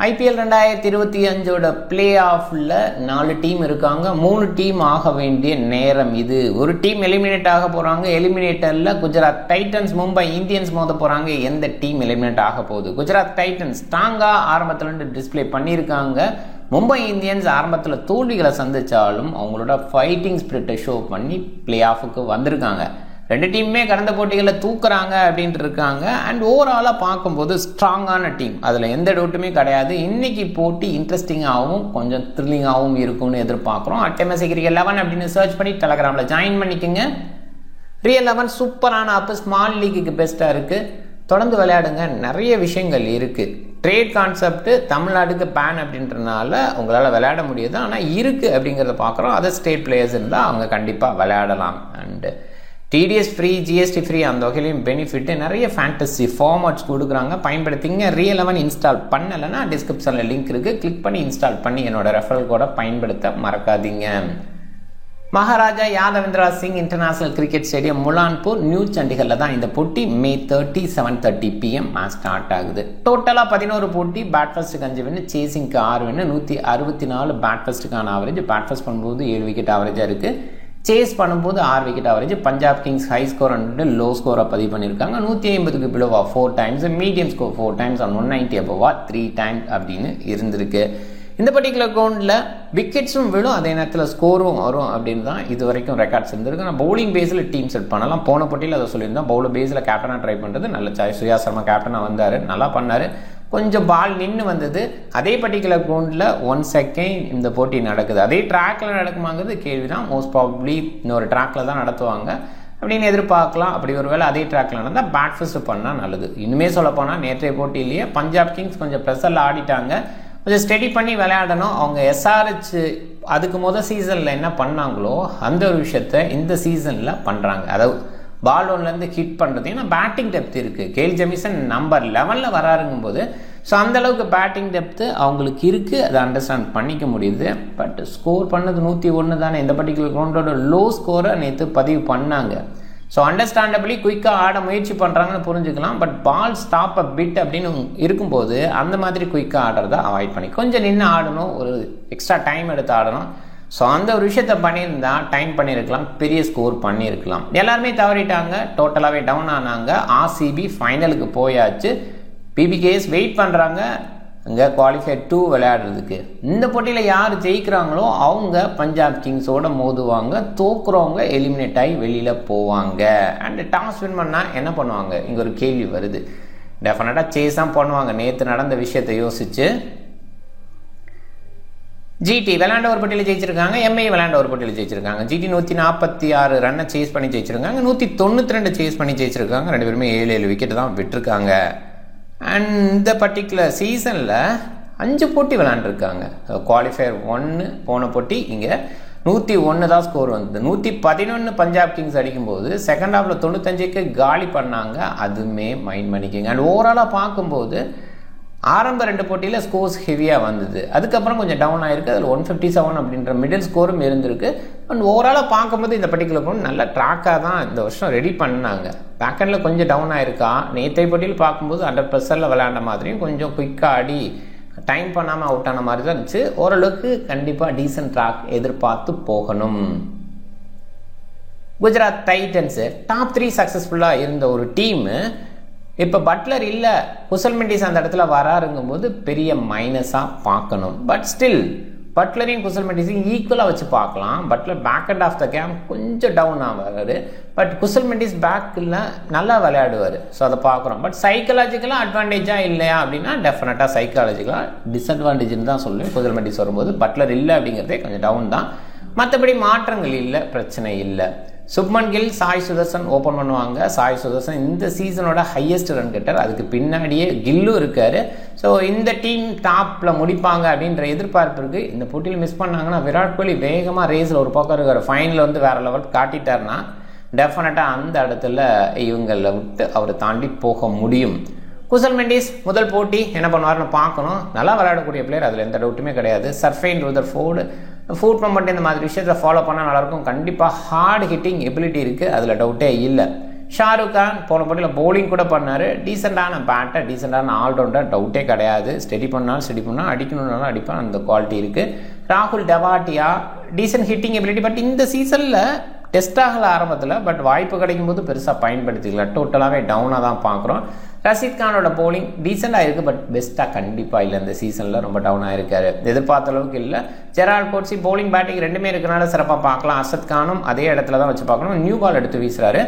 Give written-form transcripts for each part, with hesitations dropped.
IPL 2025 play ஆஃப்ல 4 team இருக்காங்க. 3 team ஆக வேண்டிய நேரம் இது. ஒரு டீம் எலிமினேட் ஆக போறாங்க. எலிமினேட்டர்ல குஜராத் டைட்டன்ஸ் மும்பை இந்தியன்ஸ் மோத போறாங்க. எந்த டீம் எலிமினேட் ஆக போகுது? குஜராத் டைட்டன்ஸ் ஸ்ட்ராங்கா ஆரம்பத்துல இருந்து டிஸ்ப்ளே பண்ணியிருக்காங்க. மும்பை இந்தியன்ஸ் ஆரம்பத்தில் தோல்விகளை சந்திச்சாலும் அவங்களோட ஃபைட்டிங் ஸ்பிரிட்டை ஷோ பண்ணி பிளே ஆஃபுக்கு வந்திருக்காங்க. ரெண்டு டீமுமே கடந்த போட்டிகளில் தூக்குறாங்க அப்படின்ட்டு இருக்காங்க. அண்ட் ஓவராலாக பார்க்கும்போது ஸ்ட்ராங்கான டீம், அதில் எந்த டவுட்டுமே கிடையாது. இன்னைக்கு போட்டி இன்ட்ரெஸ்டிங்காகவும் கொஞ்சம் த்ரில்லிங்காகவும் இருக்கும்னு எதிர்பார்க்குறோம். அட்டமசி கிரிக்கெட் 11 அப்படின்னு சர்ச் பண்ணி டெலகிராமில் ஜாயின் பண்ணிக்கோங்க. ரியல் 11 சூப்பரான ஆப்பு, ஸ்மால் லீக்குக்கு பெஸ்ட்டாக இருக்குது. தொடர்ந்து விளையாடுங்க, நிறைய விஷயங்கள் இருக்குது. ட்ரேட் கான்செப்ட் தமிழ்நாட்டுக்கு பேன் அப்படின்றனால உங்களால் விளையாட முடியுது, ஆனால் இருக்குது அப்படிங்கிறத பார்க்குறோம். அதர் ஸ்டேட் பிளேயர்ஸ் இருந்தால் அவங்க கண்டிப்பாக விளையாடலாம். And TDS free, GST free, அந்த வகையிலையும் பெனிஃபிட்டு. நிறைய ஃபேண்டசி ஃபார்மேட்ஸ் கொடுக்குறாங்க, பயன்படுத்திங்க. ரியல் 11 இன்ஸ்டால் பண்ணலைன்னா டிஸ்கிரிப்ஷனில் லிங்க் இருக்குது, கிளிக் பண்ணி இன்ஸ்டால் பண்ணி என்னோட ரெஃபரல் கோடை பயன்படுத்த மறக்காதீங்க. Maharaja Yadavindra Singh international cricket stadium Mullanpur new சண்டிகரில் தான் இந்த போட்டி May 30 7:30 PM மேட்ச் ஸ்டார்ட் ஆகுது. டோட்டலாக 11 போட்டி. பேட் ஃபர்ஸ்ட்டுக்கு 5 வின்னு, சேசிங்க்கு 6 வின்னு, 164 பேட் ஃபர்ஸ்ட்டுக்கான ஆவரேஜ். பேட் ஃபர்ஸ்ட் பண்ணும்போது 7 விக்கெட் ஆவரேஜாக இருக்குது. சேஸ் பண்ணும்போது 6 wicket average. Punjab Kings high score and low ஸ்கோரை பதிவு பண்ணியிருக்காங்க. 150க்கு பிலோவா 4 times, medium score 4 times, and 190 அபோவா 3 times அப்படின்னு இருந்திருக்கு. இந்த பர்டிகுலர் கிரவுண்டில் விக்கெட்ஸும் விழும், அதே நேரத்தில் ஸ்கோரும் வரும் அப்படின்னு தான் இது வரைக்கும் ரெக்கார்ட்ஸ் இருந்திருக்கு. நான் பவுலிங் பேஸில் டீம் செட் பண்ணலாம். போன போட்டியில் அதை சொல்லியிருந்தேன். பவுலர் பேஸில் கேப்டனாக ட்ரை பண்ணுறது நல்ல சாய்ஸ். சுயா சர்மா கேப்டனாக வந்தார், நல்லா பண்ணார். கொஞ்சம் பால் நின்று வந்தது. அதே பர்டிகுலர் கிரவுண்டில் 1 செகண்ட் இந்த போட்டி நடக்குது. அதே ட்ராக்கில் நடக்குமாங்கிறது கேள்வி தான். மோஸ்ட் ப்ராபப்ளி இன்னொரு ட்ராக்கில் தான் நடத்துவாங்க அப்படின்னு எதிர்பார்க்கலாம். அப்படி ஒரு வேளை அதே ட்ராக்கில் நடந்தால் பேட் ஃபர்ஸ்ட் பண்ணால் நல்லது. இனிமேல் சொல்லப்போனால் நேற்றைய போட்டியிலேயே பஞ்சாப் கிங்ஸ் கொஞ்சம் ப்ரெஷரில் ஆடிட்டாங்க. கொஞ்சம் ஸ்டடி பண்ணி விளையாடணும். அவங்க SRH அதுக்கு சீசனில் என்ன பண்ணாங்களோ அந்த ஒரு விஷயத்த இந்த சீசனில் பண்ணுறாங்க. அதாவது பால் ஒன்லேருந்து ஹிட் பண்ணுறது. ஏன்னா பேட்டிங் டெப்த் இருக்குது. கேல் ஜெமிசன் நம்பர் 11 வராருங்கும் போது ஸோ அந்தளவுக்கு பேட்டிங் டெப்த்து அவங்களுக்கு இருக்குது. அதை அண்டர்ஸ்டாண்ட் பண்ணிக்க முடியுது. பட் ஸ்கோர் பண்ணது 101 தானே. இந்த பர்டிகுலர் கிரவுண்டோட லோ ஸ்கோரை நேற்று பதிவு பண்ணாங்க. ஸோ அண்டர்ஸ்டாண்டபிளி குயிக்காக ஆட முயற்சி பண்ணுறாங்கன்னு புரிஞ்சுக்கலாம். But ball stop a bit அப்படின்னு இருக்கும்போது அந்த மாதிரி குயிக்காக ஆடுறத அவாய்ட் பண்ணி கொஞ்சம் நின்று ஆடணும், ஒரு எக்ஸ்ட்ரா டைம் எடுத்து ஆடணும். ஸோ அந்த ஒரு விஷயத்த பண்ணியிருந்தா டைம் பண்ணியிருக்கலாம், பெரிய ஸ்கோர் பண்ணியிருக்கலாம். எல்லாருமே தவறிட்டாங்க, டோட்டலாகவே டவுன் ஆனாங்க. RCB ஃபைனலுக்கு போயாச்சு. PBKS வெயிட் பண்ணுறாங்க அங்கே குவாலிஃபயர் 2 விளையாடுறதுக்கு. இந்த போட்டியில் யார் ஜெயிக்கிறாங்களோ அவங்க பஞ்சாப் கிங்ஸோட மோதுவாங்க. தோக்குறவங்க எலிமினேட் ஆகி வெளியில் போவாங்க. அண்ட் டாஸ் வின் பண்ணால் என்ன பண்ணுவாங்க? இங்கே ஒரு கேள்வி வருது. டெஃபினட்டாக சேஸ் தான் பண்ணுவாங்க. நேற்று நடந்த விஷயத்தை யோசிச்சு GT விளையாண்ட ஒரு போட்டியில் ஜெயிச்சிருக்காங்க. MI விளையாண்ட ஒரு போட்டியில் ஜெயிச்சிருக்காங்க. GT 146 ரன்னை சேஸ் பண்ணி ஜெயிச்சிருக்காங்க. 192 சேஸ் பண்ணி ஜெயிச்சிருக்காங்க. ரெண்டு பேருமே 7 விக்கெட் தான் விட்டுருக்காங்க. அண்ட் இந்த பர்டிகுலர் சீசனில் 5 போட்டி விளையாண்டுருக்காங்க. குவாலிஃபயர் 1 போன போட்டி, இங்கே 101 தான் ஸ்கோர் வந்தது. 111 பஞ்சாப் கிங்ஸ் அடிக்கும்போது செகண்ட் ஹாஃபில் 95க்கு காலி பண்ணாங்க. அதுவுமே மைண்ட் பண்ணிக்கோங்க. அண்ட் ஓவராலாக பார்க்கும்போது ஆரம்ப 2 போட்டியில் ஸ்கோர்ஸ் ஹெவியாக வந்தது. அதுக்கப்புறம் கொஞ்சம் டவுன் ஆகிருக்கு. அதில் 157 அப்படின்ற மிடில் ஸ்கோரும் இருந்திருக்கு. அண்ட் ஓவராலாக பார்க்கும்போது இந்த பர்டிகுலர் கிரவுண்ட் நல்ல ட்ராக்காக தான் இந்த வருஷம் ரெடி பண்ணாங்க. பேக்கெண்டில் கொஞ்சம் டவுன் ஆகிருக்கா. நேற்றைய போட்டியில் பார்க்கும்போது அண்டர் ப்ரெஷரில் விளையாண்ட மாதிரியும் கொஞ்சம் குயிக்காக ஆடி டைம் பண்ணாமல் அவுட் ஆன மாதிரி தான் இருந்துச்சு. ஓரளவுக்கு கண்டிப்பாக டீசன்ட் ட்ராக் எதிர்பார்த்து போகணும். குஜராத் டைட்டன்ஸு டாப் 3 சக்ஸஸ்ஃபுல்லாக இருந்த ஒரு டீமு இப்போ பட்லர் இல்லை, குசல் மெண்டிஸ் அந்த இடத்துல வராருங்கும்போது பெரிய மைனஸாக பார்க்கணும். பட் ஸ்டில் பட்லரையும் குசல் மெண்டிஸையும் ஈக்குவலாக வச்சு பார்க்கலாம். Buttler back end of the game கொஞ்சம் டவுன் ஆவார். பட் குசல் மெண்டிஸ் பேக்கில் நல்லா விளையாடுவார். ஸோ அதை பார்க்குறோம். பட் சைக்காலஜிக்கலாக அட்வான்டேஜாக இல்லையா அப்படின்னா டெஃபினட்டாக சைக்காலஜிக்கலாக டிஸ்அட்வான்டேஜ்னு தான் சொல்லுவேன். குசல் மெண்டிஸ் வரும்போது பட்லர் இல்லை அப்படிங்கிறதே கொஞ்சம் டவுன் தான். மற்றபடி மாற்றங்கள் இல்லை, பிரச்சனை இல்லை. சுப்மன் கில், சாய் சுதர்சன் ஓப்பன் பண்ணுவாங்க. சாய் சுதர்சன் இந்த சீசனோட ஹையஸ்ட் ரன் கெட்டர். அதுக்கு பின்னாடியே கில்லும் இருக்கார். ஸோ இந்த டீம் டாப்பில் முடிப்பாங்க அப்படின்ற எதிர்பார்ப்பு இருக்குது. இந்த போட்டியில் மிஸ் பண்ணாங்கன்னா விராட் கோலி வேகமாக ரேஸில் ஒரு பக்கம் இருக்கார். ஃபைனலில் வேறு லெவல் காட்டிட்டார்னா டெஃபினட்டாக அந்த இடத்துல இவங்களை விட்டு அவரை தாண்டி போக முடியும். குசல் மெண்டிஸ் முதல் போட்டி என்ன பண்ணுவார்னு பார்க்கணும். நல்லா விளையாடக்கூடிய பிளேயர், அதில் எந்த டவுட்டுமே கிடையாது. சர்ஃபைன் ருதர்ஃபோர்டு ஃபுட் மொமெண்ட் இந்த மாதிரி விஷயத்தை ஃபாலோ பண்ணால் நல்லாயிருக்கும். கண்டிப்பாக ஹார்ட் ஹிட்டிங் எபிலிட்டி இருக்குது, அதில் டவுட்டே இல்லை. ஷாருக் கான் போன போட்டியில் பவுலிங் கூட பண்ணார். டீசெண்டான பேட்டர், டீசெண்டான ஆல்ரவுண்டர், டவுட்டே கிடையாது. ஸ்டெடி பண்ணால் அடிக்கணும்னாலும் அடிப்பான், அந்த குவாலிட்டி இருக்குது. ராகுல் Tewatia decent hitting ability. But இந்த சீசனில் டெஸ்ட் ஆகல ஆரம்பத்தில், பட் வாய்ப்பு கிடைக்கும் போது பெருசாக பயன்படுத்திக்கல. டோட்டலாகவே டவுனாக தான் பார்க்குறோம். ரஷீத் கானோட பவுலிங் டீசெண்டாக இருக்குது, பட் பெஸ்ட்டாக கண்டிப்பாக இல்லை. இந்த சீசனில் ரொம்ப டவுனாக இருக்காரு, எதிர்பார்த்த அளவுக்கு இல்லை. ஜெரால்ட் கோட்ஸி பவுலிங் பேட்டிங் ரெண்டுமே இருக்கிறனால சிறப்பாக பார்க்கலாம். அர்ஷத் கானும் அதே இடத்துல தான் வச்சு பார்க்கணும். நியூ பால் எடுத்து வீசுறாரு.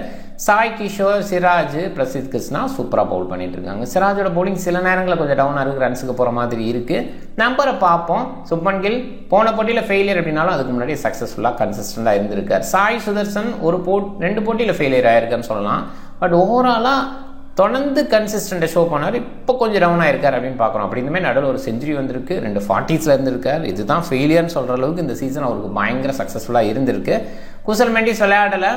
சாய் கிஷோர், சிராஜ், பிரசித் கிருஷ்ணா சூப்பராக பவுல் பண்ணிட்டு இருக்காங்க. சிராஜோட பவுலிங் சில நேரங்களில் கொஞ்சம் டவுனாக இருக்குது, ரன்ஸுக்கு போகிற மாதிரி இருக்குது. நம்பரை பார்ப்போம். சுப்மன் கில் போன போட்டியில் ஃபெயிலியர் அப்படின்னாலும் அதுக்கு முன்னாடி சக்ஸஸ்ஃபுல்லாக கன்சிஸ்டண்டாக இருந்திருக்கார். சாய் சுதர்சன் ரெண்டு போட்டியில் ஃபெயிலியர் ஆயிருக்குன்னு சொல்லலாம். பட் ஓவராலாக தொடர்ந்து கன்சிஸ்டண்ட்டை ஷோ பண்ணார். இப்போ கொஞ்சம் டவுன் ஆயிருக்கார் அப்படின்னு பார்க்குறோம். அப்படி இந்த மாதிரி நடுவில் ஒரு செஞ்சுரி வந்திருக்கு, 2 40s இருந்திருக்கார். இதுதான் ஃபெயிலியர்னு சொல்கிற அளவுக்கு இந்த சீசன் அவருக்கு பயங்கர சக்ஸஸ்ஃபுல்லாக இருந்திருக்கு. குசல் மெண்டிஸ் விளையாடலை.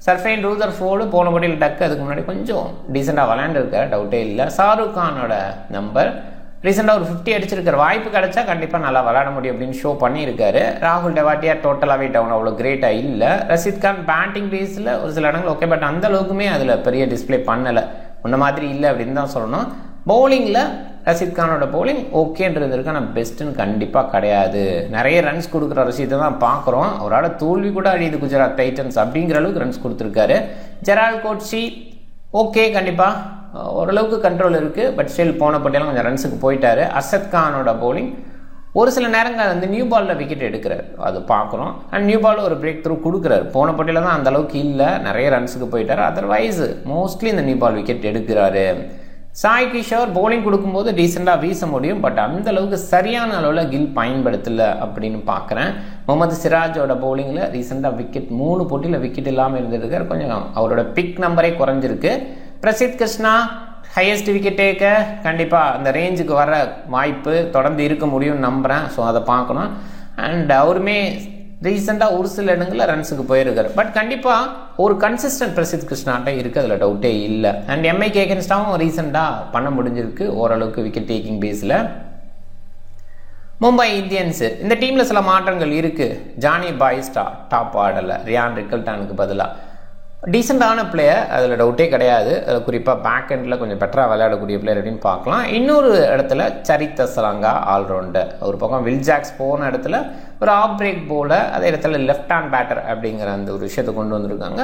சர்ஃபைன் ரூதர்ஃபோர்டு போன போட்டியில் டக்கு, அதுக்கு முன்னாடி கொஞ்சம் டீசெண்டாக விளையாண்டுருக்கார், டவுட்டே இல்லை. ஷாருக் கானோட நம்பர் ரீசெண்டாக ஒரு 50 அடிச்சிருக்காரு. வாய்ப்பு கிடைச்சா கண்டிப்பாக நல்லா விளையாட முடியும் அப்படின்னு ஷோ பண்ணியிருக்காரு. ராகுல் டெவாட்டியா டோட்டலாகவே டவுன், அவ்வளோ கிரேட்டாக இல்லை. ரஷீத் கான் பேட்டிங் பேஸில் ஒரு சில இடங்கள் ஓகே, பட் அந்த அளவுக்குமே அதில் பெரிய டிஸ்பிளே பண்ணலை, முன்ன மாதிரி இல்லை அப்படின்னு தான் சொல்லணும். பவுலிங்கில் ரஷீத் கானோட பவுலிங் ஓகேன்றது இருக்கு, ஆனால் பெஸ்ட்டுன்னு கண்டிப்பாக கிடையாது. நிறைய ரன்ஸ் கொடுக்குற ரஷீத்தை தான் பார்க்குறோம். அவரால் தோல்வி கூட அழியுது குஜராத் டைட்டன்ஸ் அப்படிங்கிற அளவுக்கு ரன்ஸ் கொடுத்துருக்காரு. ஜெரால்ட் கோட்ஸி ஓகே, கண்டிப்பாக ஓரளவுக்கு கண்ட்ரோல் இருக்குது, பட் ஸ்டில் போன போட்டியெல்லாம் கொஞ்சம் ரன்ஸுக்கு போயிட்டாரு. அர்ஷத் கானோட பவுலிங் ஒரு சில நேரங்கள் வந்து நியூ பாலில் விக்கெட் எடுக்கிறார், அது பார்க்குறோம். அண்ட் நியூ பாலில் ஒரு பிரேக் த்ரூ கொடுக்குறாரு. போன போட்டியில் தான் அந்த அளவுக்கு இல்லை, நிறைய ரன்ஸுக்கு போயிட்டார். அதர்வைஸ் மோஸ்ட்லி இந்த நியூ பால் விக்கெட் எடுக்கிறாரு. சாய் கிஷோர் பவுலிங் கொடுக்கும்போது டீசெண்டாக வீச முடியும், பட் அந்த அளவுக்கு சரியான அளவில் கில் பயன்படுத்தலை அப்படின்னு பார்க்குறேன். முகமது சிராஜோட பவுலிங்கில் ரீசெண்டாக விக்கெட் 3 போட்டியில் விக்கெட் இல்லாமல் இருந்திருக்காரு. கொஞ்சம் அவரோட பிக் நம்பரே குறைஞ்சிருக்கு. பிரசித் கிருஷ்ணா ஹையஸ்ட் விக்கெட் டேக்க கண்டிப்பாக அந்த ரேஞ்சுக்கு வர வாய்ப்பு தொடர்ந்து இருக்க முடியும்னு நம்புகிறேன். ஸோ அதை பார்க்கணும். அண்ட் அவருமே ரீசெண்டாக ஒரு சில இடங்களில் ரன்ஸுக்கு போயிருக்காரு, பட் கண்டிப்பாக ஒரு கன்சிஸ்டன்ட் பிரசித் கிருஷ்ணாட்ட இருக்குது, அதில் டவுட்டே இல்லை. அண்ட் எம்ஐக்கு எகென்ஸ்டாகவும் ரீசெண்டாக பண்ண முடிஞ்சிருக்கு ஓரளவுக்கு விக்கெட் டேக்கிங் பேஸில். மும்பை இந்தியன்ஸு இந்த டீமில் சில மாற்றங்கள் இருக்குது. ஜானி பாய்ஸ்டா டாப் ஆடலை, ரியான் ரிக்கல்டானுக்கு பதிலாக டீசெண்டான பிளேயர், அதில் டவுட்டே கிடையாது. குறிப்பாக பேக் எண்டில் கொஞ்சம் பெட்டராக விளையாடக்கூடிய பிளேயர் அப்படின்னு பார்க்கலாம். இன்னொரு இடத்துல சரித் அசலங்கா ஆல்ரவுண்டர், ஒரு பக்கம் வில் ஜாக்ஸ் போன இடத்துல ஒரு ஆஃப் பிரேக் போலர், அதே இடத்துல லெஃப்ட் ஹேண்ட் பேட்டர் அப்படிங்கிற அந்த ஒரு விஷயத்தை கொண்டு வந்திருக்காங்க.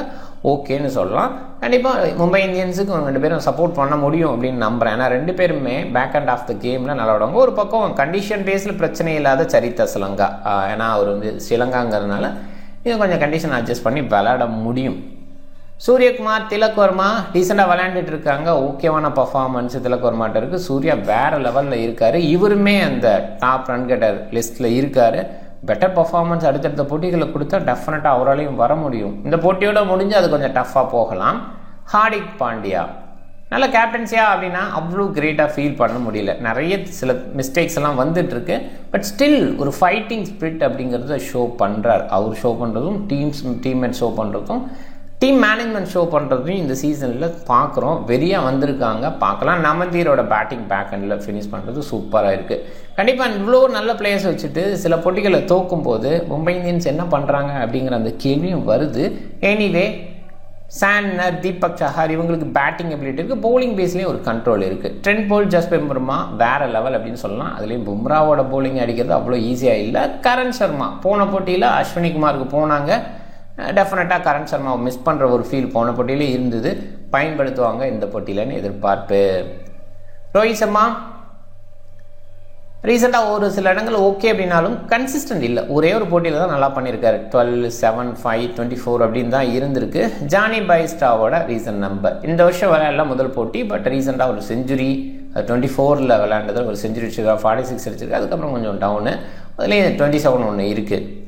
ஓகேன்னு சொல்லலாம். கண்டிப்பாக மும்பை இந்தியன்ஸுக்கு 2 பேரும் சப்போர்ட் பண்ண முடியும் அப்படின்னு நம்புகிறேன். ஏன்னா 2 பேருமே பேக் அண்ட் ஆஃப் த கேமில் நல்லா விடுவாங்க. ஒரு பக்கம் கண்டிஷன் பேஸில் பிரச்சனை இல்லாத சரித் அசலங்கா, ஏன்னா அவர் வந்து ஸ்ரீலங்காங்கிறதுனால இது கொஞ்சம் கண்டிஷன் அட்ஜஸ்ட் பண்ணி விளையாட முடியும். சூரியகுமார், திலக் வர்மா டீசெண்டாக விளையாண்டுட்டு இருக்காங்க. ஓகேவான பர்ஃபார்மன்ஸ் திலக் வர்மாட்ட இருக்குது. சூர்யா வேறு லெவலில் இருக்கார். இவருமே அந்த டாப் ரன் கெட்டர் லிஸ்ட்டில் இருக்கார். பெட்டர் பர்ஃபார்மன்ஸ் அடுத்தடுத்த போட்டிகளை கொடுத்தா டெஃபினட்டாக அவராலையும் வர முடியும். இந்த போட்டியோட முடிஞ்சு அது கொஞ்சம் டஃப்பாக போகலாம். ஹார்திக் பாண்டியா நல்ல கேப்டன்சியா அப்படின்னா அவ்வளோ கிரேட்டாக ஃபீல் பண்ண முடியல. நிறைய சில மிஸ்டேக்ஸ் எல்லாம் வந்துட்டுருக்கு, பட் ஸ்டில் ஒரு ஃபைட்டிங் ஸ்பிரிட் அப்படிங்கிறத ஷோ பண்ணுறார். அவர் ஷோ பண்ணுறதும் டீம்மேட் ஷோ பண்ணுறதும் டீம் மேனேஜ்மெண்ட் ஷோ பண்ணுறதையும் இந்த சீசனில் பார்க்குறோம். வெறியாக வந்திருக்காங்க, பார்க்கலாம். நமந்தீரோட பேட்டிங் பேக் ஹேண்டில் ஃபினிஷ் பண்ணுறது சூப்பராக இருக்குது. கண்டிப்பாக இவ்வளோ நல்ல பிளேயர்ஸ் வச்சுட்டு சில போட்டிகளை தோக்கும் போது மும்பை இந்தியன்ஸ் என்ன பண்ணுறாங்க அப்படிங்கிற அந்த கேள்வியும் வருது. எனிவே சான்னர், தீபக் சஹார் இவங்களுக்கு பேட்டிங் எபிலிட்டி இருக்குது, பவுலிங் பேஸ்லேயும் ஒரு கண்ட்ரோல் இருக்குது. ட்ரெண்ட் போல்ட், ஜஸ்பிரித் பும்ரா வேறு லெவல் அப்படின்னு சொல்லலாம். அதுலேயும் பும்ராவோட பவுலிங் அடிக்கிறது அவ்வளோ ஈஸியாக இல்லை. கரண் சர்மா போன போட்டியில் அஸ்வினி குமாருக்கு போனாங்க. டெஃபினட்டாக கரண் சர்மாவை மிஸ் பண்ணுற ஒரு ஃபீல் போன போட்டியிலே இருந்தது. பயன்படுத்துவாங்க இந்த போட்டியிலன்னு எதிர்பார்ப்பு. ரோஹித் சர்மா ரீசெண்டாக ஒரு சில இடங்கள் ஓகே அப்படின்னாலும் கன்சிஸ்டன்ட் இல்லை. ஒரே ஒரு போட்டியில் தான் நல்லா பண்ணியிருக்காரு. 12, 7, 5, 24 அப்படின்னு தான் இருந்திருக்கு. ஜானி பாய்ஸ்டாவோட ரீசன்ட் நம்பர் இந்த வருஷம் விளையாடல முதல் போட்டி, பட் ரீசெண்டாக ஒரு செஞ்சுரி 24ல் விளையாண்டதில் ஒரு செஞ்சுரி அடிச்சிருக்கா, 46 அடிச்சிருக்கு. அதுக்கப்புறம் கொஞ்சம் டவுனு, அதுலேயே 27 ஒன்று இருக்குது.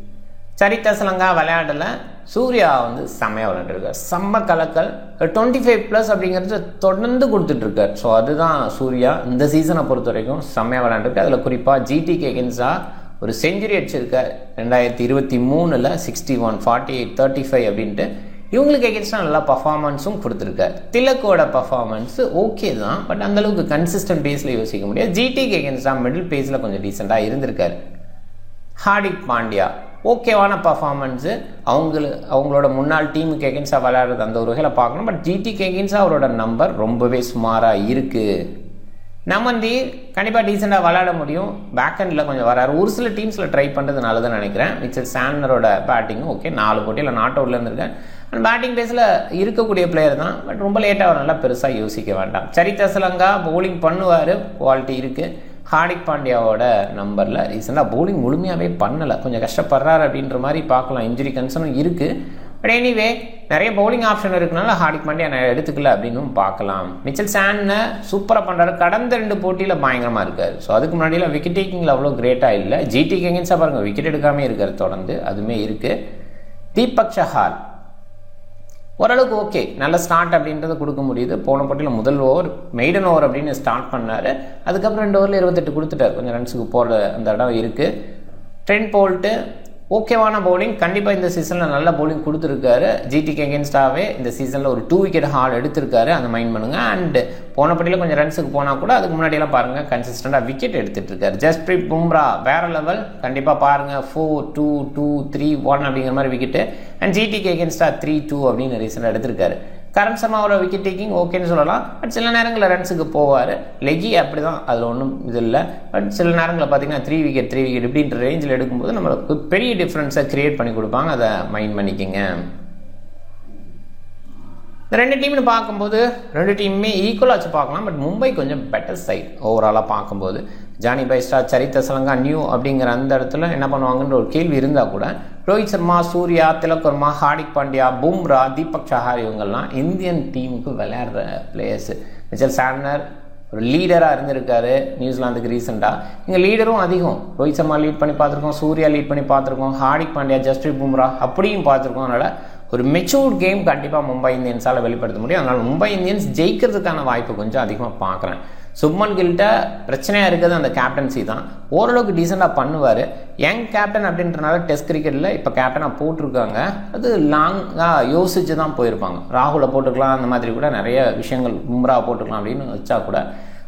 சரித் அசலங்கா விளையாடலை. சூர்யா வந்து செம்மையாக விளையாண்டுருக்கார், செம்ம கலக்கல். 25+ அப்படிங்கிறது தொடர்ந்து கொடுத்துட்ருக்கார். ஸோ அதுதான் சூர்யா இந்த சீசனை பொறுத்த வரைக்கும் செம்மையாக விளையாண்டுருக்கு. அதில் குறிப்பாக ஜிடிக்கு எகென்ஸ்டாக ஒரு செஞ்சுரி அடிச்சிருக்கார் 2023ல் 61, 48, 35 அப்படின்ட்டு. இவங்களுக்கு எகென்ஸ்டாக நல்லா பர்ஃபார்மன்ஸும் கொடுத்துருக்காரு. திலக்கோட பர்ஃபார்மன்ஸு ஓகே தான், பட் அந்தளவுக்கு கன்சிஸ்டன்ட் பேஸில் யோசிக்க முடியாது. ஜிடிக்கு எகென்ஸ்டாக மிடில் பேஸில் கொஞ்சம் டீசெண்டாக இருந்திருக்காரு. ஹார்திக் பாண்டியா ஓகேவான பர்ஃபார்மன்ஸு. அவங்களோட முன்னாள் டீமுக்கு எகென்ஸ்டாக விளையாடுறது அந்த ஒரு வகையில் பார்க்கணும். பட் ஜிடிக்கு எகென்ஸ்டாக அவரோட நம்பர் ரொம்பவே சுமாராக இருக்குது. நமந்தீர் கண்டிப்பாக டீசெண்டாக விளையாட முடியும். பேக்கெண்டில் கொஞ்சம் வராரு. ஒரு சில டீம்ஸில் ட்ரை பண்ணுறது நல்லதுன்னு நினைக்கிறேன். மிச்சல் சாண்டனரோட பேட்டிங்கும் ஓகே, 4 போட்டியில் நாட் அவுட்டில் இருந்திருக்கேன். அண்ட் பேட்டிங் பேஸில் இருக்கக்கூடிய பிளேயர் தான். பட் ரொம்ப லேட்டாக நல்லா பெருசாக யோசிக்க வேண்டாம். சரித் அசலங்கா பவுலிங் பண்ணுவார், குவாலிட்டி இருக்குது. ஹார்திக் பாண்டியாவோட நம்பரில் ரீசெண்டாக பவுலிங் முழுமையாகவே பண்ணலை, கொஞ்சம் கஷ்டப்படுறாரு அப்படின்ற மாதிரி பார்க்கலாம். இன்ஜுரி கன்சர்னும் இருக்குது. பட் எனிவே நிறைய பவுலிங் ஆப்ஷன் இருக்குனால ஹார்திக் பாண்டியா நான் எடுத்துக்கல அப்படின்னு பார்க்கலாம். மிச்சல் சாண்டனை சூப்பராக பண்ணுறாரு. கடந்த 2 போட்டியில் பயங்கரமாக இருக்கார். ஸோ அதுக்கு முன்னாடியில் விக்கெட் டேக்கிங்கில் அவ்வளோ கிரேட்டாக இல்லை. ஜிடிக்கு எகென்ஸ்டாக பாருங்கள் விக்கெட் எடுக்காமே இருக்கார் தொடர்ந்து, அதுவுமே இருக்குது. தீபக் சஹார் ஓரளவுக்கு ஓகே, நல்ல ஸ்டார்ட் அப்படின்றத கொடுக்க முடியுது. போன போட்டியில் முதல் ஓவர் மெய்டன் ஓவர் அப்படின்னு ஸ்டார்ட் பண்ணார். அதுக்கப்புறம் 2 ஓவரில் 28 கொடுத்துட்டார். கொஞ்சம் ரன்ஸுக்கு போகிற அந்த இடம் இருக்குது. ட்ரெண்ட் போல்ட்டு ஓகேவான பவுலிங், கண்டிப்பாக இந்த சீசனில் நல்ல பவுலிங் கொடுத்துருக்காரு. ஜிடிக்கு எகென்ஸ்டாகவே இந்த சீசனில் ஒரு 2 விக்கெட் ஹால் எடுத்திருக்காரு, அந்த மைண்ட் பண்ணுங்க. அண்ட் போன பட்டியில் கொஞ்சம் ரன்ஸுக்கு போனால் கூட அதுக்கு முன்னாடியெல்லாம் பாருங்கள் கன்சிஸ்டண்டாக விக்கெட் எடுத்துகிட்டு இருக்காரு. ஜஸ்பிரீத் பும்ரா வேற லெவல், கண்டிப்பாக பாருங்கள் 4-2-2-3-1 அப்படிங்கிற மாதிரி விக்கெட்டு. அண்ட் ஜிடிக்கு எகென்ஸ்டாக 3-2 அப்படின்னு ரீசெண்டாக எடுத்திருக்காரு. கரண் சர்மாவோட விக்கெட் டேக்கிங் ஓகேன்னு சொல்லலாம். பட் சில நேரங்களில் ரன்ஸுக்கு போவார். லெகி அப்படி தான், அதில் ஒன்றும் இது இல்லை. பட் சில நேரங்களில் பார்த்தீங்கன்னா 3 விக்கெட் இப்படின்ற ரேஞ்சில் எடுக்கும்போது நம்மளுக்கு பெரிய டிஃப்ரென்ஸை கிரியேட் பண்ணி கொடுப்பாங்க. அதை மைண்ட் பண்ணிக்கோங்க. இந்த 2 டீம்னு பார்க்கும்போது 2 டீமுமே ஈக்குவலாக வச்சு பார்க்கலாம். பட் மும்பை கொஞ்சம் பெட்டர் சைட் ஓவராலாக பார்க்கும்போது. Jonny Bairstow, Charith Asalanka, new அப்படிங்கிற அந்த இடத்துல என்ன பண்ணுவாங்கன்ற ஒரு கேள்வி இருந்தால் கூட ரோஹித் சர்மா, சூர்யா, திலக் வர்மா, ஹார்திக் பாண்டியா, பும்ரா, தீபக் சஹார் இவங்கெல்லாம் இந்தியன் டீமுக்கு விளையாடுற பிளேயர்ஸு. மிச்சல் சாண்டனர் ஒரு லீடராக இருந்திருக்காரு நியூசிலாந்துக்கு ரீசெண்டாக. இங்கே லீடரும் அதிகம். ரோஹித் சர்மா லீட் பண்ணி பார்த்துருக்கோம், சூர்யா லீட் பண்ணி பார்த்துருக்கோம், ஹார்திக் பாண்டியா, ஜஸ்பிரீத் பும்ரா அப்படியும் பார்த்துருக்கோம். அதனால் ஒரு மெச்சூர்ட் கேம் கண்டிப்பாக மும்பை இந்தியன்ஸால் வெளிப்படுத்த முடியும். அதனால் மும்பை இந்தியன்ஸ் ஜெயிக்கிறதுக்கான வாய்ப்பு கொஞ்சம் அதிகமாக பார்க்குறேன். சுப்மன் கில்ட்ட பிரச்சனையாக இருக்கிறது அந்த கேப்டன்சி தான். ஓரளவுக்கு டீசெண்டாக பண்ணுவார். யங் கேப்டன் அப்படின்றனால டெஸ்ட் கிரிக்கெட்டில் இப்போ கேப்டனாக போட்டிருக்காங்க. அது லாங்காக யோசித்து தான் போயிருப்பாங்க. ராகுலை போட்டுக்கலாம், அந்த மாதிரி கூட நிறைய விஷயங்கள் பும்ரா போட்டுக்கலாம் அப்படின்னு வச்சா கூட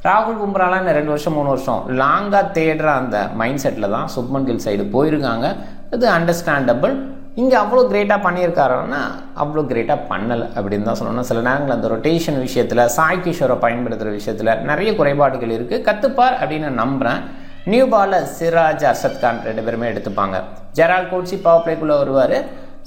ராகுல் பும்ராலாம் இந்த 2 வருஷம் 3 வருஷம் லாங்காக தேடுற அந்த மைண்ட் செட்டில் தான் சுப்மன் கில் சைடு போயிருக்காங்க. அது அண்டர்ஸ்டாண்டபிள். இங்கே அவ்வளோ கிரேட்டாக பண்ணியிருக்காருன்னா அவ்வளோ கிரேட்டாக பண்ணலை அப்படின்னு தான் சொல்லணும். சில நேரங்கள் அந்த ரொட்டேஷன் விஷயத்தில், சாய் கிஷோரை பயன்படுத்துகிற விஷயத்தில் நிறைய குறைபாடுகள் இருக்குது. கற்றுப்பார் அப்படின்னு நம்புகிறேன். நியூ பாலில் சிராஜ், அர்ஷத் கான் 2 பேருமே எடுத்துப்பாங்க. ஜெரால்ட் கோட்ஸி பவர் பிளேக்குள்ளே வருவார்.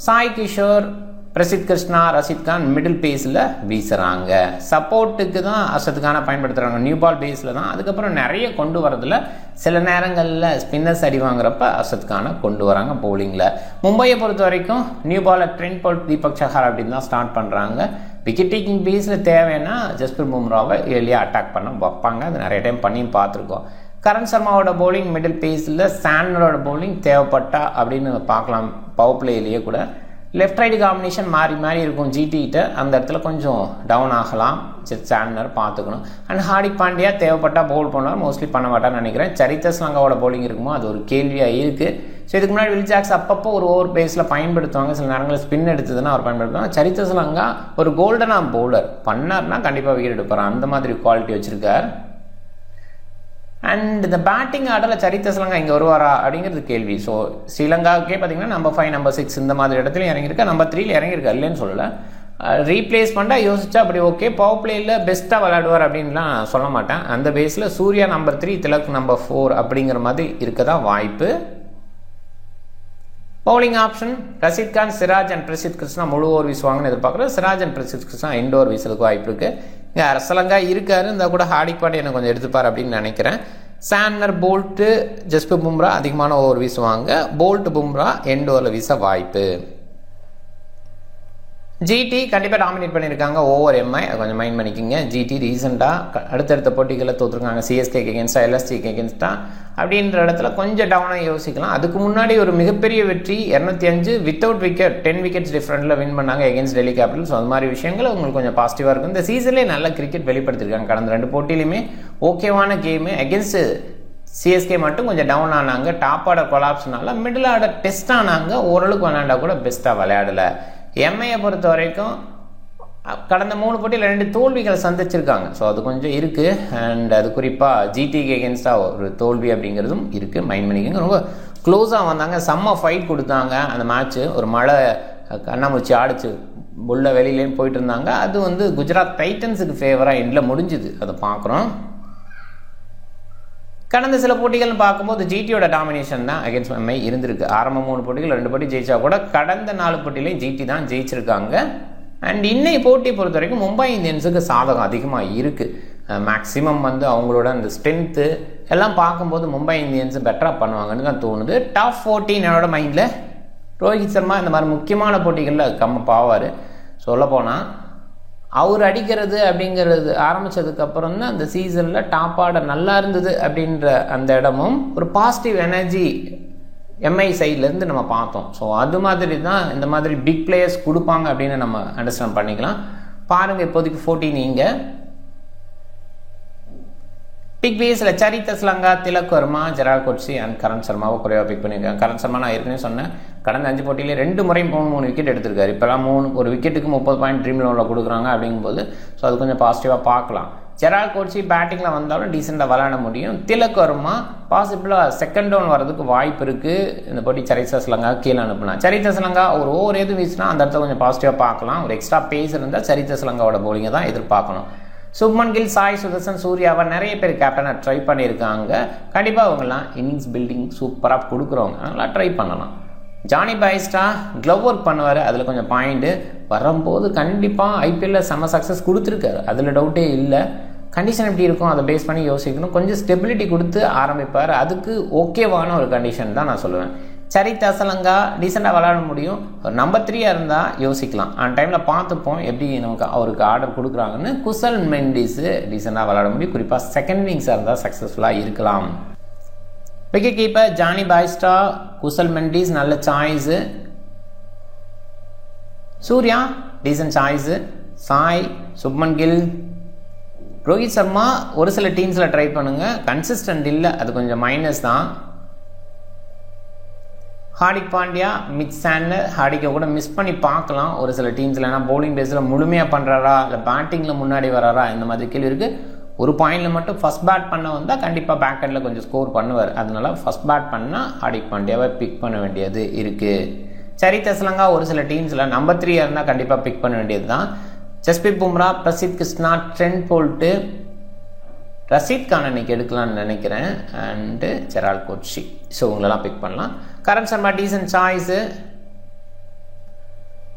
சாய் கிஷோர், பிரசித் கிருஷ்ணா, ரஷீத் கான் மிடில் பேஸில் வீசுகிறாங்க. சப்போர்ட்டுக்கு தான் அர்ஷத் கானை பயன்படுத்துகிறாங்க நியூ பால் பேஸில் தான். அதுக்கப்புறம் நிறைய கொண்டு வரதில் சில நேரங்களில் ஸ்பின்னர்ஸ் அடி வாங்குறப்ப அர்ஷத் கானை கொண்டு வராங்க பவுலிங்கில். மும்பையை பொறுத்த வரைக்கும் நியூ பாலில் ட்ரெண்ட் போல்ட், தீபக் சஹார் அப்படின்னு தான் ஸ்டார்ட் பண்ணுறாங்க. விக்கெட் டேக்கிங் பேஸில் தேவைன்னா ஜஸ்பிரீத் பும்ராவை எளியாக அட்டாக் பண்ண வைப்பாங்க. அது நிறைய டைம் பண்ணியும் பார்த்துருக்கோம். கரண் சர்மாவோட பவுலிங் மிடில் பேஸில், சாண்டனரோட பவுலிங் தேவைப்பட்டா அப்படின்னு பார்க்கலாம். பவர் பிளேயிலேயே கூட லெஃப்ட் ரைட் காம்பினேஷன் மாறி மாறி இருக்கும். ஜிடிகிட்ட அந்த இடத்துல கொஞ்சம் டவுன் ஆகலாம். சாண்டனர் பார்த்துக்கணும். அண்ட் ஹார்திக் பாண்டியா தேவைப்பட்டால் பவுல் பண்ணுவார், மோஸ்ட்லி பண்ண மாட்டான்னு நினைக்கிறேன். சரித் அசலங்காவோட பவுலிங் இருக்குமோ அது ஒரு கேள்வியாக இருக்குது. ஸோ இதுக்கு முன்னாடி வில் ஜாக்ஸ் அப்பப்போ ஒரு ஓவர் பேஸில் பயன்படுத்துவாங்க. சில நேரங்களில் ஸ்பின் எடுத்ததுன்னா அவர் பயன்படுத்துவாங்க. சரித் அசலங்கா ஒரு கோல்டனாக பவுலர், பண்ணார்னா கண்டிப்பாக விக்கெட் எடுப்பார். அந்த மாதிரி குவாலிட்டி வச்சுருக்கார். அண்ட் இந்த பேட்டிங் ஆர்டரில் சரித் அசலங்கா இங்கே வருவாரா அப்படிங்கிறது கேள்வி. ஸோ ஸ்ரீலங்காவுக்கே பார்த்தீங்கன்னா நம்பர் 5, நம்பர் 6 இந்த மாதிரி இடத்துல இறங்கியிருக்கா. நம்பர் 3 இறங்கியிருக்கா, இல்லைன்னு சொல்லலை. ரீப்ளேஸ் பண்ணால் யோசிச்சா அப்படி ஓகே. பவர் பிளேயில் பெஸ்ட்டாக விளையாடுவார் அப்படின்லாம் சொல்ல மாட்டேன். அந்த பேஸில் சூர்யா நம்பர் 3, திலக் நம்பர் 4 அப்படிங்கிற மாதிரி இருக்க தான் வாய்ப்பு. Bowling option Rashid Khan, Siraj and Prasidh Krishna முழு ஓவர் வீசுவாங்கன்னு எதிர்பார்க்குறேன். Siraj and Prasidh Krishna end over வீசுறதுக்கு வாய்ப்பு இருக்குது. இங்கே அசலங்கா இருக்காரு, இருந்தால் கூட ஹார்திக் பாண்டியா எனக்கு கொஞ்சம் எடுத்துப்பார் அப்படின்னு நினைக்கிறேன். சாண்டனர், போல்ட்டு, ஜஸ்பிரீத் பும்ரா அதிகமான ஓவர் வீசுவாங்க. போல்ட், பும்ரா எண்ட் ஓவரில் வீச வாய்ப்பு. ஜிடி கண்டிப்பாக டாமினேட் பண்ணியிருக்காங்க ஓவர் எம்ஐ, அதை கொஞ்சம் மைண்ட் பண்ணிக்கிங்க. ஜிடி ரீசெண்டாக அடுத்தடுத்த போட்டிகளில் தோற்றுருக்காங்க. சிஎஸ்கேக்கு எகென்ஸ்டா, எல்எஸ்டிக்கு எகென்ஸ்டா அப்படின்ற இடத்துல கொஞ்சம் டவுனாக யோசிக்கலாம். அதுக்கு முன்னாடி ஒரு மிகப்பெரிய வெற்றி 205 வித்தவுட் விக்கெட் 10 விக்கெட்ஸ் டிஃப்ரெண்ட்டில் வின் பண்ணாங்க எகென்ஸ்ட் டெல்லி கேபிட்டல். ஸோ அது மாதிரி விஷயங்கள் உங்களுக்கு கொஞ்சம் பாசிட்டிவாக இருக்கும். இந்த சீசன்லேயே நல்ல கிரிக்கெட் வெளிப்படுத்திருக்காங்க. கடந்த 2 போட்டியிலுமே ஓகேவான கேமு. எகென்ஸ்ட் சிஎஸ்கே மட்டும் கொஞ்சம் டவுன் ஆனாங்க. டாப் ஆர்டர் கொலாப்ஸ்னால மிடில் ஆர்டர் டெஸ்ட் ஆனாங்க. ஓரளவுக்கு விளையாண்டா கூட பெஸ்ட்டாக விளையாடலை. எம்ஐயை பொறுத்த வரைக்கும் கடந்த 3 போட்டியில் 2 தோல்விகளை சந்திச்சிருக்காங்க. ஸோ அது கொஞ்சம் இருக்குது. அண்ட் அது குறிப்பாக ஜிடிக்கு எகென்ஸ்டாக ஒரு தோல்வி அப்படிங்கிறதும் இருக்குது. மைண்ட் பண்ணிக்கோங்க. ரொம்ப க்ளோஸாக வந்தாங்க, செம்ம ஃபைட் கொடுத்தாங்க. அந்த மேட்ச்சு ஒரு மழை கண்ணாமூச்சி ஆடிச்சு, புல்ல வெளியிலேன்னு போயிட்டு இருந்தாங்க. அது வந்து குஜராத் டைட்டன்ஸுக்கு ஃபேவராக எண்டில் முடிஞ்சுது, அதை பார்க்குறோம். கடந்த சில போட்டிகள்னு பார்க்கும்போது ஜிடியோட டாமினேஷன் தான் அகேன்ஸ்ட் எம்ஐ இருந்திருக்கு. ஆரம்ப 3 போட்டிகள் 2 போட்டி ஜெயிச்சா கூட கடந்த 4 போட்டிலையும் ஜிடி தான் ஜெயிச்சிருக்காங்க. அண்ட் இன்னைக்கு போட்டி பொறுத்த வரைக்கும் மும்பை இந்தியன்ஸுக்கு சாதகம் அதிகமாக இருக்குது. மேக்ஸிமம் வந்து அவங்களோட அந்த ஸ்ட்ரென்த்து எல்லாம் பார்க்கும்போது மும்பை இந்தியன்ஸ் பெட்டராக பண்ணுவாங்கன்னு தான் தோணுது. டாப் 14 என்னோட மைண்டில் ரோஹித் சர்மா இந்த மாதிரி முக்கியமான போட்டிகளில் கம்மப் ஆவார். சொல்லப்போனால் அவர் அடிக்கிறது அப்படிங்கிறது ஆரம்பித்ததுக்கப்புறம் தான் அந்த சீசனில் டாப் ஆர்டர் நல்லா இருந்தது அப்படின்ற அந்த இடமும் ஒரு பாசிட்டிவ் எனர்ஜி எம்ஐ சைட்லேருந்து நம்ம பார்த்தோம். ஸோ அது மாதிரி தான் இந்த மாதிரி பிக் பிளேயர்ஸ் கொடுப்பாங்க அப்படின்னு நம்ம அண்டர்ஸ்டாண்ட் பண்ணிக்கலாம். பாருங்கள், இப்போதைக்கு 14 இங்கே பிக் பேஸில் Charith Asalanka, Tilak Varma, Gerald Coetzee and Karan சர்மாவை குறைவாக பிக் பண்ணியிருக்காங்க. கரண் சர்மா நான் ஏற்கனவே சொன்னேன், கடந்த 5 போட்டியிலே 2 முறை 3 விக்கெட் எடுத்திருக்காரு. இப்போலாம் ஒரு விக்கெட்டுக்கு 30 பாயிண்ட் ட்ரீம் லெவலில் கொடுக்குறாங்க அப்படிங்கும்போது ஸோ அது கொஞ்சம் பாசிட்டிவாக பார்க்கலாம். ஜெரால்ட் கோட்ஸி பேட்டிங்கில் வந்தாலும் டீசெண்டாக விளையாட முடியும். திலக் வர்மா பாசிபிளாக செகண்ட் டவுன் வரதுக்கு வாய்ப்பு இருக்குது. இந்த போட்டி சரித் அஸ்லங்கா கீழே அனுப்புனா, சரித் அஸ்லங்கா ஒரு ஓவர் எது வீசினா அந்த இடத்துல கொஞ்சம் பாசிட்டிவாக பார்க்கலாம். ஒரு எக்ஸ்ட்ரா பேஸ் இருந்தால் சரித் அஸ்லங்காவோட பவுலிங்கை தான் எதிர்பார்க்கணும். சுப்மன் கில், சாய் சுதர்சன், சூர்யாவை நிறைய பேர் கேப்டனை ட்ரை பண்ணியிருக்காங்க. கண்டிப்பாக அவங்களாம் இன்னிங்ஸ் பில்டிங் சூப்பராக கொடுக்குறவங்க, அதெல்லாம் ட்ரை பண்ணலாம். ஜானி பாய்ஸ்டா க்ளவ் ஒர்க் பண்ணுவார், அதில் கொஞ்சம் பாயிண்ட்டு வரும்போது கண்டிப்பாக ஐபிஎல்ல செம்ம சக்ஸஸ் கொடுத்துருக்காரு, அதில் டவுட்டே இல்லை. கண்டிஷன் எப்படி இருக்கும் அதை பேஸ் பண்ணி யோசிக்கணும். கொஞ்சம் ஸ்டெபிலிட்டி கொடுத்து ஆரம்பிப்பார், அதுக்கு ஓகேவான ஒரு கண்டிஷன் தான் நான் சொல்லுவேன். சரித் அஸ்லங்கா டீசெண்டாக விளையாட முடியும். நம்பர் 3 இருந்தால் யோசிக்கலாம். அந்த டைமில் பார்த்துப்போம் எப்படி நமக்கு அவருக்கு ஆர்டர் கொடுக்குறாங்கன்னு. குசல் மெண்டிஸு டீசெண்டாக விளையாட முடியும், குறிப்பாக செகண்ட் இன்னிங்ஸாக இருந்தால் சக்ஸஸ்ஃபுல்லாக இருக்கலாம். Wicket keeper Jonny Bairstow, Kusal Mendis நல்ல choice. Surya decent choice. Sai, Shubman Gill, Rohit Sharma ஒரு சில டீம்ஸில் ட்ரை பண்ணுங்கள், கன்சிஸ்டன்ட் இல்லை, அது கொஞ்சம் மைனஸ் தான். ஹார்திக் பாண்டியா, மிட் சாண்டர், ஹார்டிக்கை கூட மிஸ் பண்ணி பார்க்கலாம் ஒரு சில டீம்ஸில். ஏன்னா பவுலிங் பேஸில் முழுமையாக பண்ணுறாரா இல்லை பேட்டிங்கில் முன்னாடி வராரா இந்த மாதிரி கேள்வி இருக்குது. ஒரு பாயிண்டில் மட்டும் ஃபஸ்ட் பேட் பண்ண வந்தால் கண்டிப்பாக பேக் ஹெண்டில் கொஞ்சம் ஸ்கோர் பண்ணுவார். அதனால ஃபஸ்ட் பேட் பண்ணால் ஹார்திக் பாண்டியாவை பிக் பண்ண வேண்டியது இருக்குது. சரித் அஸ்லங்கா ஒரு சில டீம்ஸில் நம்பர் 3 இருந்தால் கண்டிப்பாக பிக் பண்ண வேண்டியது தான். ஜஸ்பிரித் பும்ரா, பிரசித் கிருஷ்ணா, ட்ரெண்ட் போல்ட்டு, ரஷீத் கான் அன்னைக்கு எடுக்கலாம்னு நினைக்கிறேன். அண்டு ஜெரால்ட் கோட்ஸி, ஸோ உங்களெல்லாம் பிக் பண்ணலாம். Karan Sharma descent choice.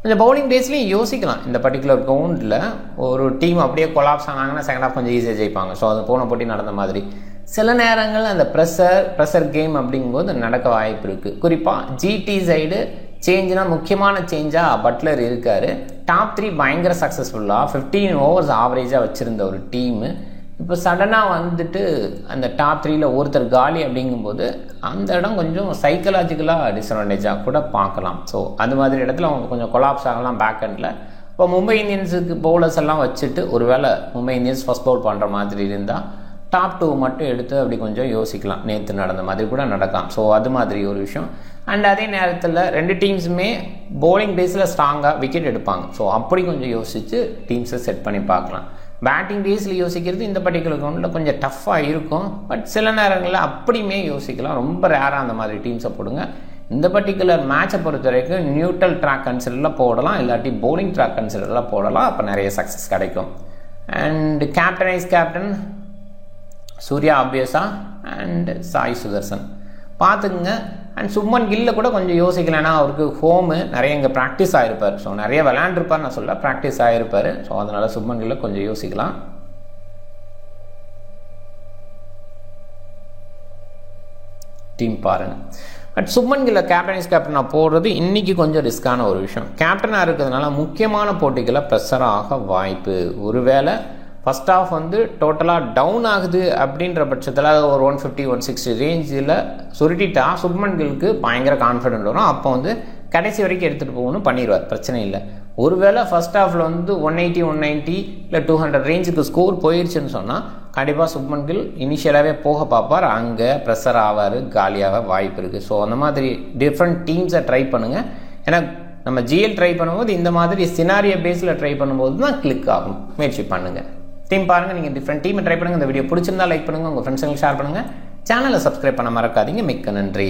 கொஞ்சம் பவுலிங் பேஸ்லேயும் யோசிக்கலாம். இந்த பர்டிகுலர் கவுண்டில் ஒரு டீம் அப்படியே கொலாப்ஸ் ஆனாங்கன்னா செகண்ட் ஹாஃப் கொஞ்சம் ஈஸியாக ஜெயிப்பாங்க. ஸோ அது போன போட்டி நடந்த மாதிரி சில நேரங்கள் அந்த ப்ரெஷர் கேம் அப்படிங்கும்போது நடக்க வாய்ப்பு இருக்குது. குறிப்பாக ஜிடி சைடு சேஞ்சுனா முக்கியமான சேஞ்சாக பட்லர் இருக்கார். டாப் 3 பயங்கர சக்ஸஸ்ஃபுல்லாக 15 ஓவர்ஸ் ஆவரேஜாக வச்சுருந்த ஒரு டீமு இப்போ சடனாக வந்துட்டு அந்த டாப் 3ல் ஒருத்தர் காலி அப்படிங்கும்போது அந்த இடம் கொஞ்சம் சைக்கலாஜிக்கலாக டிஸ்அட்வான்டேஜாக கூட பார்க்கலாம். ஸோ அது மாதிரி இடத்துல அவங்க கொஞ்சம் கொலாப்ஸ் ஆகலாம் பேக் ஹெண்டில். இப்போ மும்பை இந்தியன்ஸுக்கு பவுலர்ஸ் எல்லாம் வச்சுட்டு ஒருவேளை மும்பை இந்தியன்ஸ் ஃபஸ்ட் பவுல் பண்ணுற மாதிரி இருந்தால் டாப் 2 மட்டும் எடுத்து அப்படி கொஞ்சம் யோசிக்கலாம். நேற்று நடந்த மாதிரி கூட நடக்கலாம். ஸோ அது மாதிரி ஒரு விஷயம். அண்ட் அதே நேரத்தில் 2 டீம்ஸுமே பவுலிங் பேஸில் ஸ்ட்ராங்காக விக்கெட் எடுப்பாங்க. ஸோ அப்படி கொஞ்சம் யோசித்து டீம்ஸை செட் பண்ணி பார்க்கலாம். பேட்டிங் பேஸில் யோசிக்கிறது இந்த பர்டிகுலர் கிரவுண்டில் கொஞ்சம் டஃப்பாக இருக்கும். பட் சில நேரங்களில் அப்படியுமே யோசிக்கலாம். ரொம்ப ரேராக அந்த மாதிரி டீம்ஸை போடுங்க. இந்த பர்டிகுலர் மேட்சை பொறுத்த வரைக்கும் நியூட்ரல் ட்ராக் கன்சிடரில் போடலாம், இல்லாட்டி பவுலிங் ட்ராக் கன்சிடரில் போடலாம். அப்போ நிறைய சக்ஸஸ் கிடைக்கும். அண்ட் கேப்டன் சூர்யா ஆப்வியஸா அண்ட் சாய் சுதர்சன் பார்த்துக்குங்க. அண்ட் சுப்மன் கில்ல கூட கொஞ்சம் யோசிக்கலாம். ஏன்னா அவருக்கு ஹோமு நிறைய இங்கே ப்ராக்டிஸ் ஆகிருப்பார். ஸோ நிறைய விளையாண்டுருப்பார், நான் சொல்ல ப்ராக்டிஸ் ஆகிருப்பார். ஸோ அதனால் சுப்மன் கில்ல கொஞ்சம் யோசிக்கலாம். டீம் பாருங்கள். பட் சுப்மன் கில்ல கேப்டனாக போடுறது இன்றைக்கி கொஞ்சம் ரிஸ்க்கான ஒரு விஷயம். கேப்டனாக இருக்கிறதுனால முக்கியமான போட்டிகளை ப்ரெஷர் ஆக வாய்ப்பு. ஒருவேளை ஃபஸ்ட் ஆஃப் வந்து டோட்டலாக டவுன் ஆகுது அப்படின்ற பட்சத்தில் ஒரு 150-160 ரேஞ்சில் சுருட்டிட்டா சுப்மன் கில்லுக்கு பயங்கர கான்ஃபிடென்ட் வரும். அப்போ வந்து கடைசி வரைக்கும் எடுத்துகிட்டு போகணும்னு பண்ணிடுவார், பிரச்சனை இல்லை. ஒருவேளை ஃபஸ்ட் ஹாஃபில் வந்து 180-190 இல்லை 200 ரேஞ்சுக்கு ஸ்கோர் போயிடுச்சுன்னு சொன்னால் கண்டிப்பாக சுப்மன் கில் இனிஷியலாகவே போக பார்ப்பார். அங்கே ப்ரெஷர் ஆவார், காலியாக வாய்ப்பு இருக்குது. ஸோ அந்த மாதிரி டிஃப்ரெண்ட் டீம்ஸை ட்ரை பண்ணுங்கள். ஏன்னா நம்ம ஜிஎல் ட்ரை பண்ணும்போது இந்த மாதிரி சினாரியோ பேஸில் ட்ரை பண்ணும்போது தான் கிளிக் ஆகும். முயற்சி பண்ணுங்கள். டீம் பாருங்கள். நீங்கள் டிஃப்ரெண்ட் டீமை ட்ரை பண்ணுங்கள். இந்த வீடியோ பிடிச்சிருந்தா லைக் பண்ணுங்கள், உங்கள் ஃப்ரெண்ட்ஸுங்களுக்கு ஷேர் பண்ணுங்கள். சேனலை சப்ஸ்கிரைப் பண்ண மறக்காதீங்க. மிக்க நன்றி.